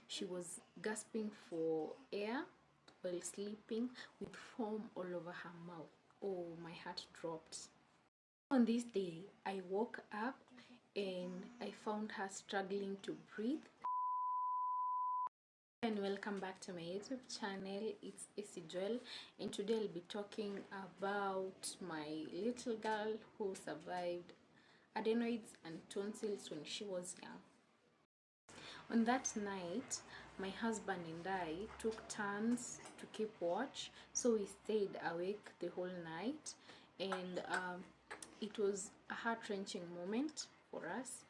She was gasping for air while sleeping with foam all over her mouth. Oh, my heart dropped. On this day, I woke up and I found her struggling to breathe. And welcome back to my YouTube channel. It's AC Joel, and today I'll be talking about my little girl who survived adenoids and tonsils when she was young. On that night, my husband and I took turns to keep watch, so we stayed awake the whole night, and it was a heart-wrenching moment for us.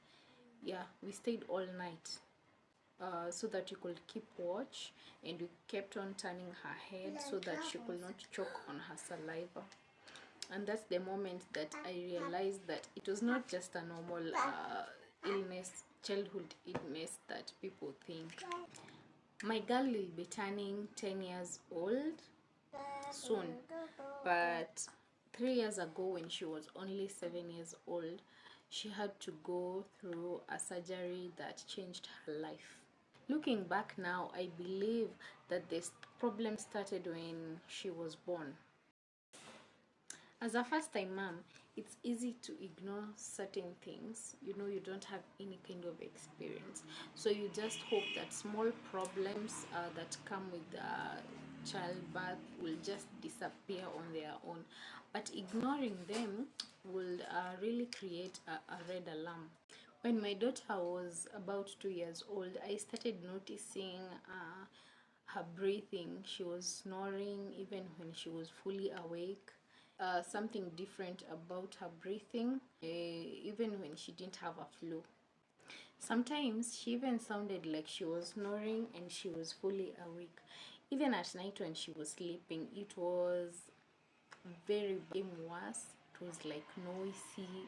Yeah, we stayed all night so that we could keep watch, and we kept on turning her head so that she could not choke on her saliva. And that's the moment that I realized that it was not just a normal illness, childhood illness that people think. My girl will be turning 10 years old soon, but 3 years ago, when she was only 7 years old, she had to go through a surgery that changed her life. Looking back now, I believe that this problem started when she was born. As a first-time mom, it's easy to ignore certain things. You know, you don't have any kind of experience, so you just hope that small problems that come with childbirth will just disappear on their own. But ignoring them will really create a red alarm. When my daughter was about 2 years old, I started noticing her breathing. She was snoring even when she was fully awake. Something different about her breathing, even when she didn't have a flu. Sometimes she even sounded like she was snoring and she was fully awake. Even at night when she was sleeping, it was very worse. It was like noisy.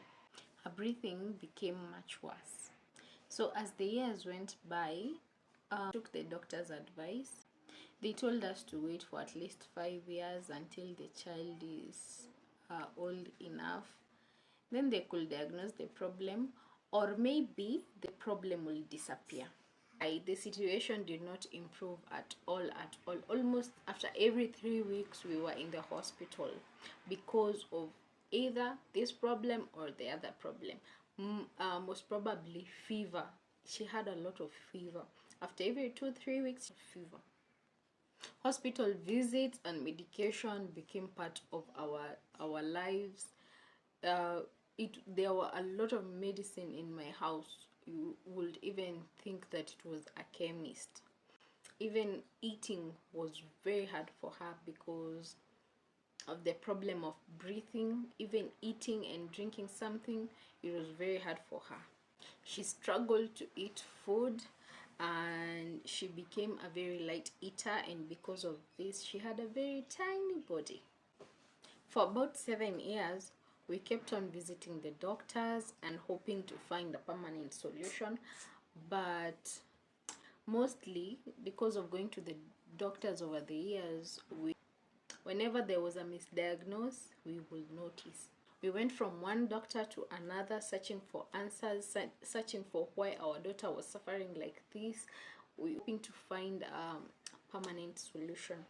Her breathing became much worse. So as the years went by, took the doctor's advice. They told us to wait for at least 5 years until the child is old enough. Then they could diagnose the problem, or maybe the problem will disappear. The situation did not improve at all. Almost after every 3 weeks, we were in the hospital because of either this problem or the other problem. Most probably fever. She had a lot of fever. After every 2-3 weeks, fever. Hospital visits and medication became part of our lives. There were a lot of medicine in my house. You would even think that it was a chemist. Even eating was very hard for her because of the problem of breathing. Even eating and drinking something, it was very hard for her. She struggled to eat food, and she became a very light eater, and because of this she had a very tiny body. For about 7 years, we kept on visiting the doctors and hoping to find a permanent solution, but mostly because of going to the doctors over the years, whenever there was a misdiagnosis, we would notice. We went from one doctor to another, searching for answers, searching for why our daughter was suffering like this. We were hoping to find a permanent solution.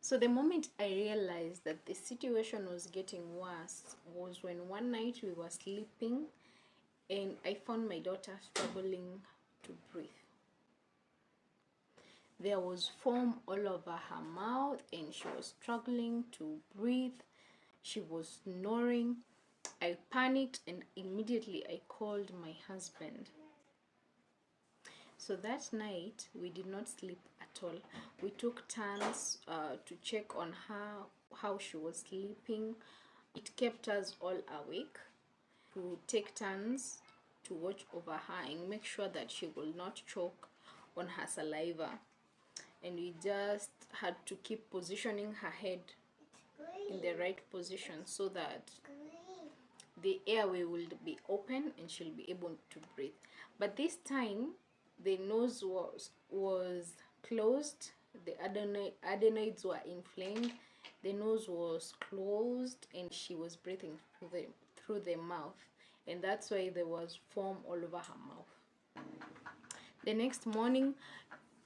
So the moment I realized that the situation was getting worse was when one night we were sleeping and I found my daughter struggling to breathe. There was foam all over her mouth and she was struggling to breathe. She was snoring. I panicked and immediately I called my husband. So that night we did not sleep at all. We took turns to check on her, how she was sleeping. It kept us all awake. To take turns to watch over her and make sure that she will not choke on her saliva. And we just had to keep positioning her head in the right position so that the airway will be open and she'll be able to breathe. But this time the nose was closed, the adenoids were inflamed, the nose was closed, and she was breathing through the mouth. and that's why there was foam all over her mouth. The next morning,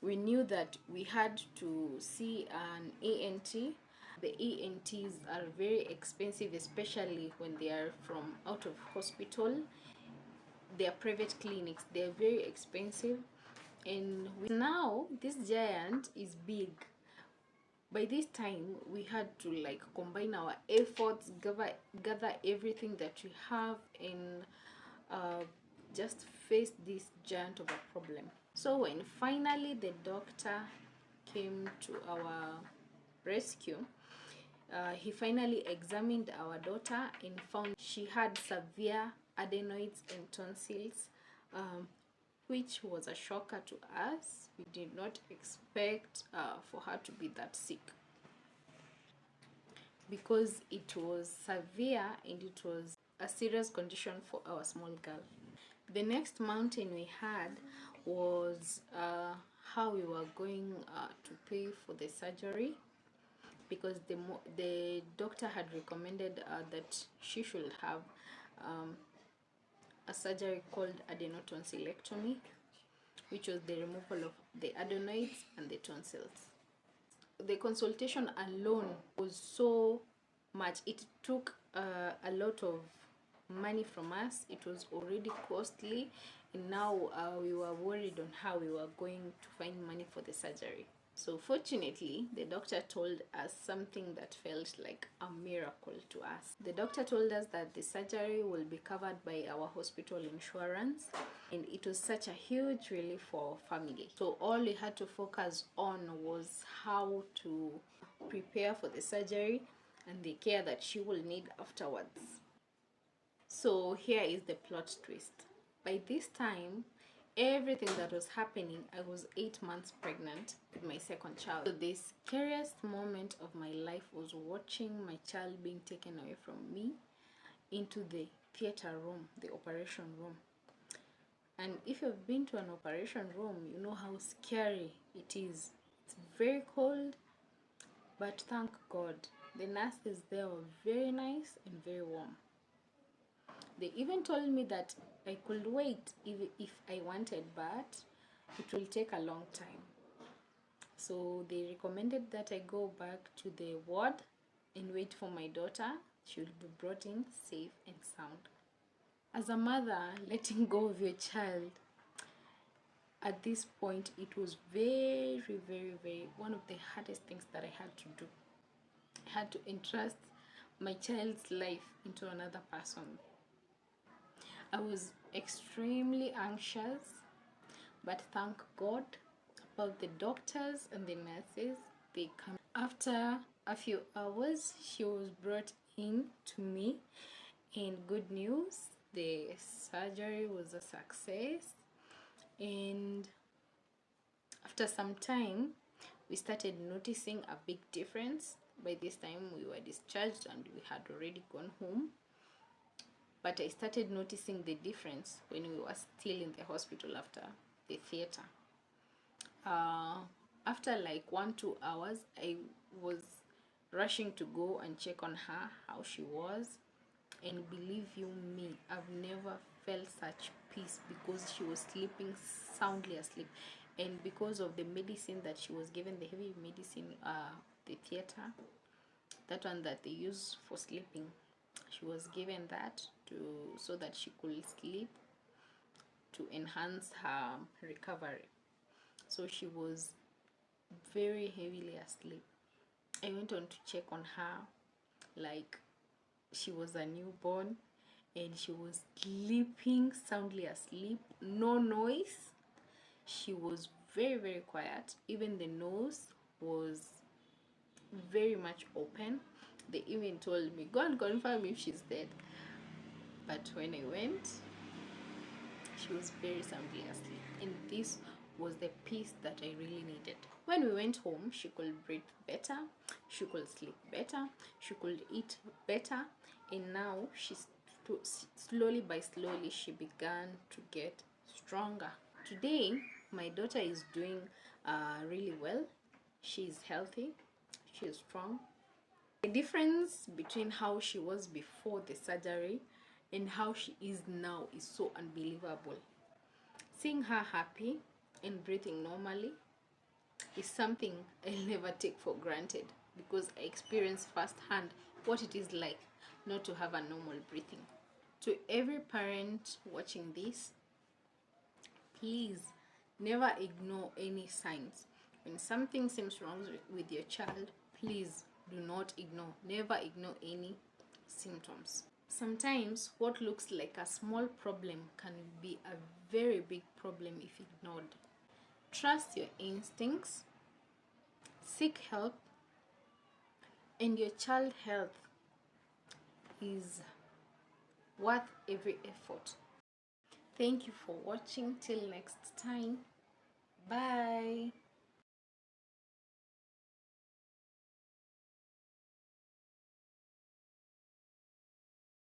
we knew that we had to see an ENT. The ENTs are very expensive, especially when they are from out of hospital. They are private clinics. They are very expensive, and now this giant is big. By this time, we had to like combine our efforts, gather everything that we have, and just face this giant of a problem. So when finally the doctor came to our rescue, he finally examined our daughter and found she had severe adenoids and tonsils, which was a shocker to us. We did not expect for her to be that sick, because it was severe and it was a serious condition for our small girl. The next mountain we had was how we were going to pay for the surgery, because the doctor had recommended that she should have a surgery called adenotonsillectomy, which was the removal of the adenoids and the tonsils. The consultation alone was so much. It took a lot of money from us. It was already costly, and now we were worried on how we were going to find money for the surgery. So fortunately, the doctor told us something that felt like a miracle to us. The doctor told us that the surgery will be covered by our hospital insurance, and it was such a huge relief for our family. So all we had to focus on was how to prepare for the surgery and the care that she will need afterwards. So here is the plot twist. By this time, everything that was happening, I was 8 months pregnant with my second child. So the scariest moment of my life was watching my child being taken away from me into the theater room, the operation room. And if you've been to an operation room, you know how scary it is. It's very cold, but thank God, the nurses there were very nice and very warm. They even told me that I could wait if I wanted, but it will take a long time. So they recommended that I go back to the ward and wait for my daughter. She will be brought in safe and sound. As a mother, letting go of your child at this point, it was very, very, very one of the hardest things that I had to do. I had to entrust my child's life into another person. I was extremely anxious, but thank God about the doctors and the nurses. They come. After a few hours, she was brought in to me, and good news, the surgery was a success. And after some time, we started noticing a big difference. By this time, we were discharged and we had already gone home. But I started noticing the difference when we were still in the hospital after the theater. After like 1-2 hours, I was rushing to go and check on her, how she was. And believe you me, I've never felt such peace, because she was sleeping soundly asleep. And because of the medicine that she was given, the heavy medicine, the theater, that one that they use for sleeping, she was given that so that she could sleep, to enhance her recovery. So she was very heavily asleep. I went on to check on her like she was a newborn, and she was sleeping soundly asleep, no noise. She was very, very quiet. Even the nose was very much open. They even told me, go and confirm if she's dead. But when I went, she was very soundly asleep, and this was the peace that I really needed. When we went home, she could breathe better, she could sleep better, she could eat better, and now slowly by slowly she began to get stronger. Today, my daughter is doing really well. She is healthy, she is strong. The difference between how she was before the surgery and how she is now is so unbelievable. Seeing her happy and breathing normally is something I'll never take for granted, because I experienced firsthand what it is like not to have a normal breathing. To every parent watching this, please never ignore any signs. When something seems wrong with your child, please do not ignore. Never ignore any symptoms. Sometimes what looks like a small problem can be a very big problem if ignored. Trust your instincts, seek help, and your child's health is worth every effort. Thank you for watching. Till next time. Bye.